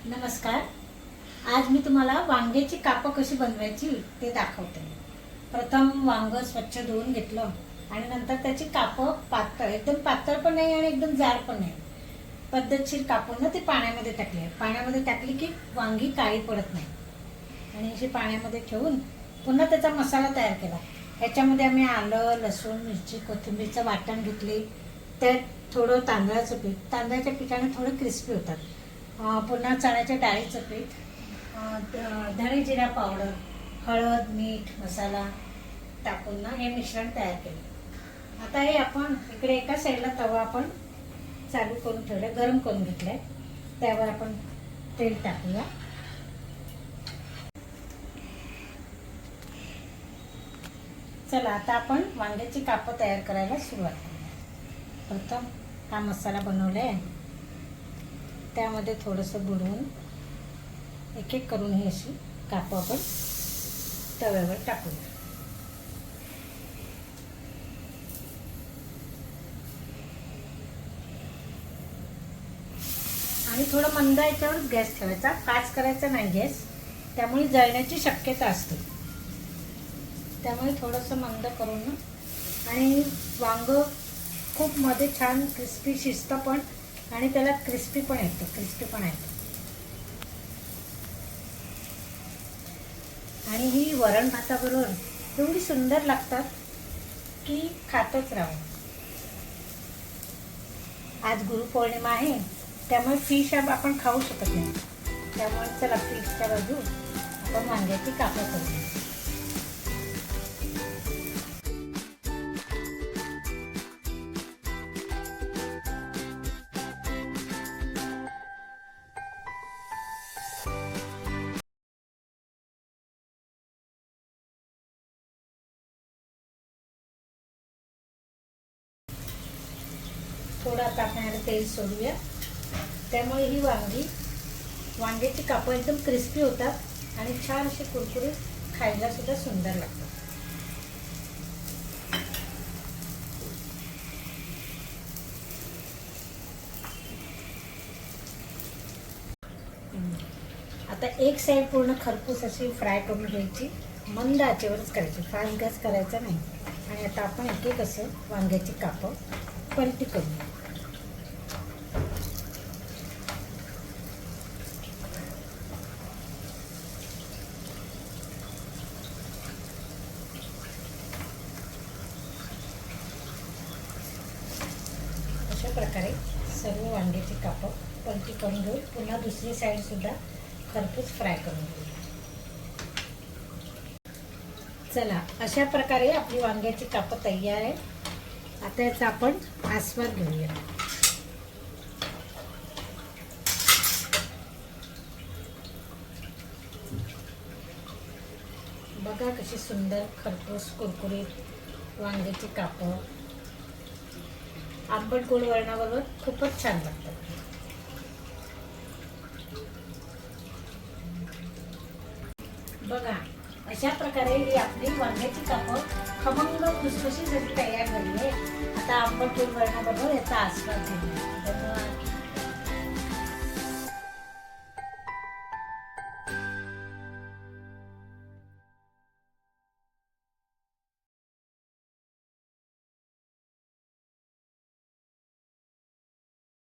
नमस्कार. आज मी तुम्हाला वांग्याची कापं कशी बनवायची ते दाखवते. प्रथम वांग स्वच्छ धुवून घेतलं आणि नंतर त्याची कापं पातळ, एकदम पातळ पण नाही आणि एकदम जाड पण नाही, पद्धतशीर कापून ना ते पाण्यामध्ये टाकले. पाण्यामध्ये टाकली की वांगी काळी पडत नाही. आणि अशी पाण्यामध्ये ठेवून पुन्हा त्याचा मसाला तयार केला. ह्याच्यामध्ये आम्ही आलं, लसूण, मिरची, कोथिंबीरचं वाटण घेतले. त्यात थोडं तांदळाचं पीठ, तांदळाच्या पिठाने थोडं क्रिस्पी होतात. पुन्हा चण्याच्या डाळीचं पीठ, धणे जिरा पावडर, हळद, मीठ, मसाला टाकून ना हे मिश्रण तयार केलं. आता हे आपण इकडे एका साईडला तवा आपण चालू करून ठेवला, गरम करून घेतलाय. त्यावर आपण तेल टाकूया. चला आता आपण वांग्याची कापं तयार करायला सुरुवात करूया. प्रथम हा मसाला बनवलाय, त्यामध्ये थोडंसं बुडवून एक एक करून ही अशी कापं आपण तव्यावर टाकूया. आणि थोडं मंद याच्यावर गॅस ठेवायचा, काच करायचा नाही गॅस, त्यामुळे जळण्याची शक्यता असते. त्यामुळे थोडंसं मंद करून ना, आणि वांग खूप मध्ये छान क्रिस्पी शिजतं पण, आणि त्याला क्रिस्पी पण येतं. आणि ही वरण भाताबरोबर एवढी सुंदर लागतात की खातच राहावं. आज गुरुपौर्णिमा आहे, त्यामुळे फिश आपण खाऊ शकत नाही. त्यामुळे चला फिशच्या बाजू आपण वांग्याची कापं करूया. थोडं आता आपण तेल सोडूया. त्यामुळे ही वांग्याची कापं एकदम क्रिस्पी होतात आणि छान अशी कुरकुरीत, खायला सुद्धा सुंदर लागतात. आता एक साईड पूर्ण खरपूस अशी फ्राय करून घ्यायची, मंद आचेवरच करायची, फास्ट गॅस करायचा नाही. आणि आता आपण एक एक असं वांग्याची कापं पलटी करूया. अशा प्रकारे सर्व वांग्याची कापं पलटी करून घेऊन पुन्हा दुसरी साईड सुद्धा खरपूस फ्राय करून घेऊ. चला, अशा प्रकारे आपली वांग्याची कापं तयार आहे. आता याचा आपण आस्वाद घेऊया. बघा कशी सुंदर खरपूस कुरकुरीत वांग्याची कापं आंबट गोड वरणाबरोबर खूपच छान लागतात. बघा, अशा प्रकारे ही आपली वांग्याची कापं खमंग खुसखुशीत तयार झाली आहे. आता आंबट गोड वरणाबरोबर याचा आस्वाद घेऊया.